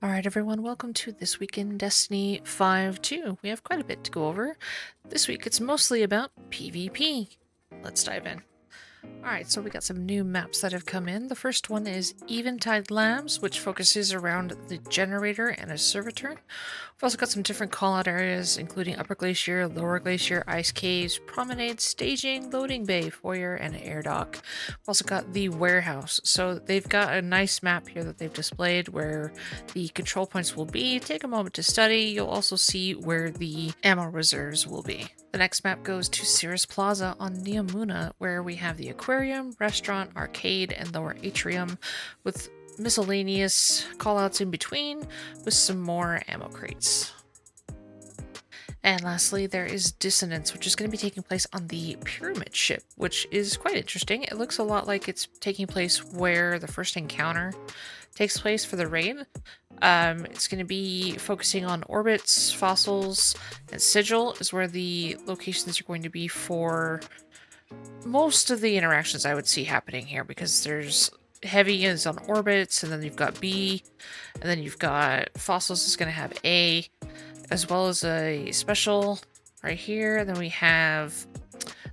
Alright everyone, welcome to This Week in Destiny 5 2. We have quite a bit to go over. This week it's mostly about PvP. Let's dive in. Alright, so we got some new maps that have come in. The first one is Eventide Labs, which focuses around the generator and a servitor. We've also got some different callout areas, including Upper Glacier, Lower Glacier, Ice Caves, Promenade, Staging, Loading Bay, Foyer, and Air Dock. We've also got the Warehouse. So they've got a nice map here that they've displayed where the control points will be. Take a moment to study. You'll also see where the ammo reserves will be. The next map goes to Cirrus Plaza on Neomuna, where we have the aquarium, restaurant, arcade, and lower atrium, with miscellaneous callouts in between, with some more ammo crates. And lastly, there is Dissonance, which is going to be taking place on the Pyramid ship, which is quite interesting. It looks a lot like it's taking place where the first encounter takes place for the raid. It's going to be focusing on orbits, fossils, and sigil is where the locations are going to be for most of the interactions I would see happening here, because there's heavy is on orbits, and then you've got B, and then you've got fossils is going to have A, as well as a special right here. Then we have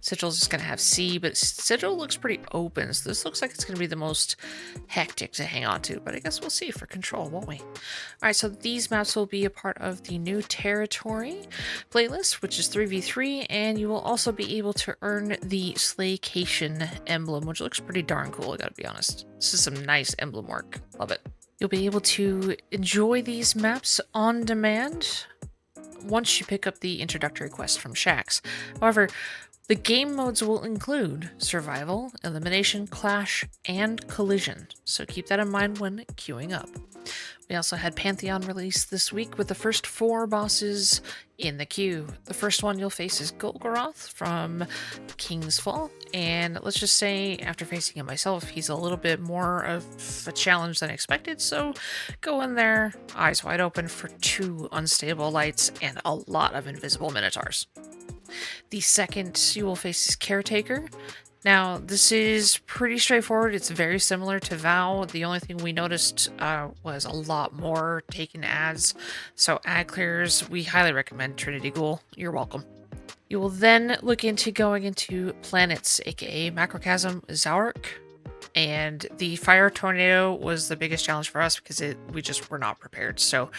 Sigil's just going to have C, but Sigil looks pretty open, so this looks like it's going to be the most hectic to hang on to, but I guess we'll see for control, won't we? Alright, so these maps will be a part of the new territory playlist, which is 3v3, and you will also be able to earn the Slaycation emblem, which looks pretty darn cool, I gotta be honest. This is some nice emblem work. Love it. You'll be able to enjoy these maps on demand once you pick up the introductory quest from Shaxx. However, the game modes will include Survival, Elimination, Clash, and Collision, so keep that in mind when queuing up. We also had Pantheon released this week with the first 4 bosses in the queue. The first one you'll face is Golgoroth from King's Fall, and let's just say, after facing him myself, he's a little bit more of a challenge than expected, so go in there, eyes wide open for 2 unstable lights and a lot of invisible minotaurs. The second you will face is Caretaker. Now, this is pretty straightforward. It's very similar to Vow. The only thing we noticed was a lot more taken ads. So ad clears, we highly recommend Trinity Ghoul. You're welcome. You will then look into going into Planets, aka Macrochasm Zaurk. And the fire tornado was the biggest challenge for us because we just were not prepared. So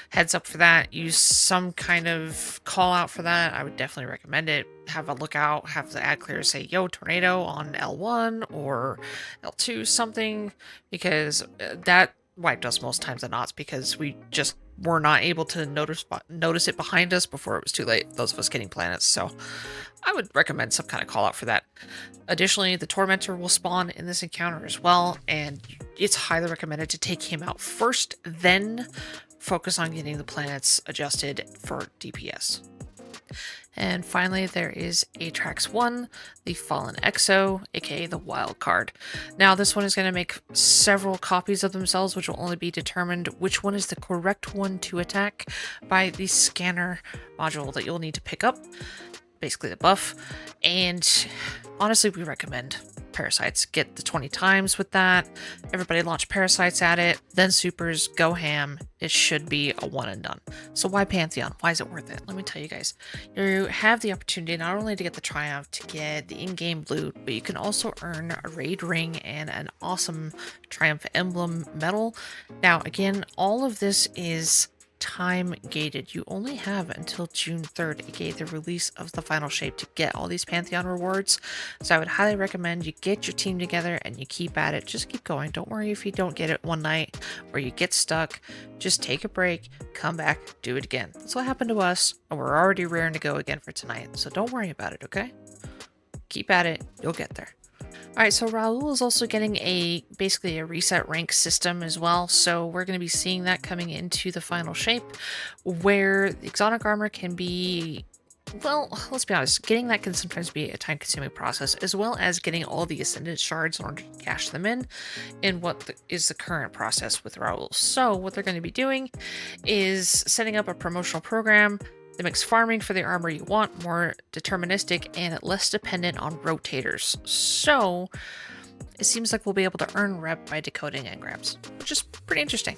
heads up for that. Use some kind of call out for that. I would definitely recommend it. Have a lookout, have the ad clear say, yo, tornado on L1 or L2, something, because that wiped us most times than not, because we just were not able to notice it behind us before it was too late, those of us getting planets. So I would recommend some kind of call out for that. Additionally, the Tormentor will spawn in this encounter as well, and it's highly recommended to take him out first, then focus on getting the planets adjusted for DPS. And finally, there is Atrax 1, the Fallen Exo, aka the Wild Card. Now, this one is going to make several copies of themselves, which will only be determined which one is the correct one to attack by the scanner module that you'll need to pick up, basically the buff. And honestly, we recommend Parasites. Get the 20 times with that. Everybody launch Parasites at it, then supers, go ham. It should be a one and done. So why Pantheon? Why is it worth it? Let me tell you guys. You have the opportunity not only to get the Triumph, to get the in-game loot, but you can also earn a raid ring and an awesome Triumph emblem medal. Now, again, all of this is time gated. You only have until June 3rd, aka the release of the final shape, to get all these Pantheon rewards. So I would highly recommend you get your team together and you keep at it. Just keep going. Don't worry if you don't get it one night or you get stuck. Just take a break, come back, do it again. That's what happened to us, and we're already raring to go again for tonight. So don't worry about it, okay? Keep at it. You'll get there. Alright, so Raul is also getting basically a reset rank system as well, so we're going to be seeing that coming into the final shape, where the exotic armor can be, well, let's be honest, getting that can sometimes be a time-consuming process, as well as getting all the Ascendant shards in order to cash them in what is the current process with Raul. So what they're going to be doing is setting up a promotional program that makes farming for the armor you want more deterministic and less dependent on rotators. So it seems like we'll be able to earn rep by decoding engrams, which is pretty interesting.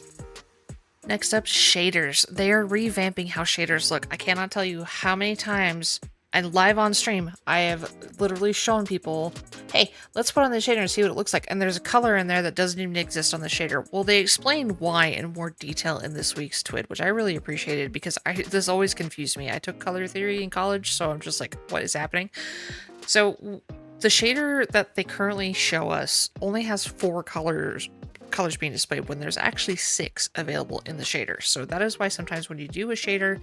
Next up, shaders. They are revamping how shaders look. I cannot tell you how many times, and live on stream, I have literally shown people, hey, let's put on the shader and see what it looks like. And there's a color in there that doesn't even exist on the shader. Well, they explained why in more detail in this week's TWID, which I really appreciated because this always confused me. I took color theory in college, so I'm just like, what is happening? So the shader that they currently show us only has 4 colors being displayed when there's actually 6 available in the shader. So that is why sometimes when you do a shader,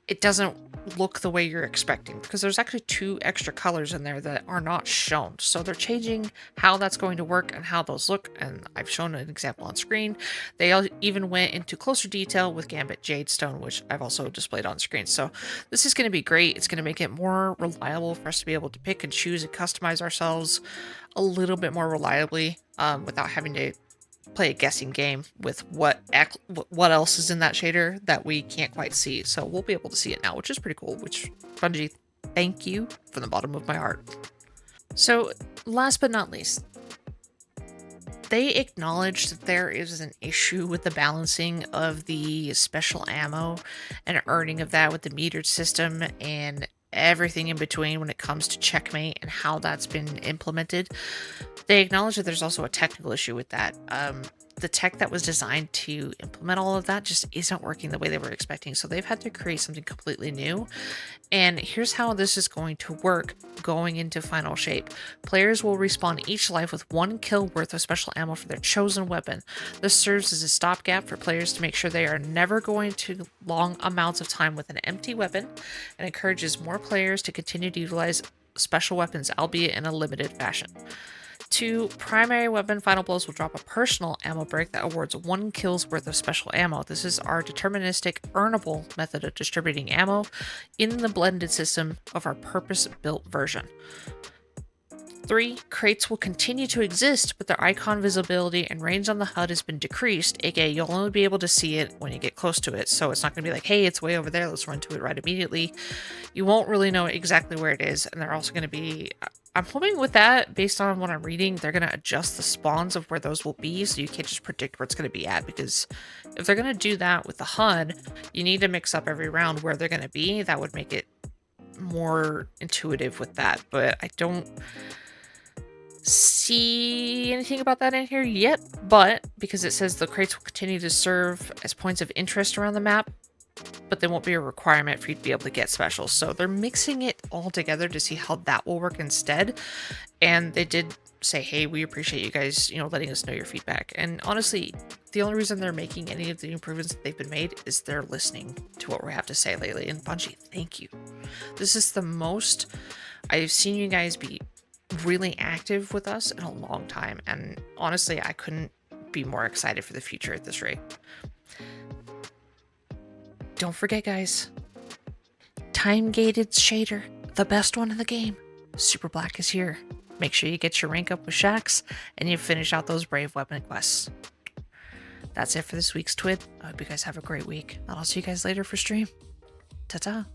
it doesn't look the way you're expecting because there's actually 2 extra colors in there that are not shown. So they're changing how that's going to work and how those look, and I've shown an example on screen. They even went into closer detail with Gambit Jadestone, which I've also displayed on screen. So this is going to be great. It's going to make it more reliable for us to be able to pick and choose and customize ourselves a little bit more reliably without having to play a guessing game with what else is in that shader that we can't quite see. So we'll be able to see it now, which is pretty cool, which Bungie, thank you from the bottom of my heart. So last but not least, they acknowledged that there is an issue with the balancing of the special ammo and earning of that with the metered system and everything in between when it comes to checkmate and how that's been implemented. They acknowledge that there's also a technical issue with that. The tech that was designed to implement all of that just isn't working the way they were expecting. So they've had to create something completely new. And here's how this is going to work going into final shape. Players will respawn each life with 1 kill worth of special ammo for their chosen weapon. This serves as a stopgap for players to make sure they are never going to long amounts of time with an empty weapon, and encourages more players to continue to utilize special weapons, albeit in a limited fashion. 2 primary weapon final blows will drop a personal ammo break that awards 1 kill's worth of special ammo. This is our deterministic earnable method of distributing ammo in the blended system of our purpose-built version. 3, crates will continue to exist, but their icon visibility and range on the HUD has been decreased, aka you'll only be able to see it when you get close to it, so it's not going to be like, hey, it's way over there, let's run to it right immediately. You won't really know exactly where it is, and they're also going to be... I'm hoping with that, based on what I'm reading, they're going to adjust the spawns of where those will be, so you can't just predict where it's going to be at, because if they're going to do that with the HUD, you need to mix up every round where they're going to be. That would make it more intuitive with that, but I don't see anything about that in here yet, but because it says the crates will continue to serve as points of interest around the map, but they won't be a requirement for you to be able to get specials. So they're mixing it all together to see how that will work instead. And they did say, hey, we appreciate you guys, letting us know your feedback. And honestly, the only reason they're making any of the improvements that they've been made is they're listening to what we have to say lately. And Bungie, thank you. This is the most I've seen you guys be really active with us in a long time, and honestly, I couldn't be more excited for the future at this rate. Don't forget, guys, time-gated shader, the best one in the game. Super Black is here. Make sure you get your rank up with Shax, and you finish out those Brave Weapon quests. That's it for this week's TWID. I hope you guys have a great week, and I'll see you guys later for stream. Ta-ta.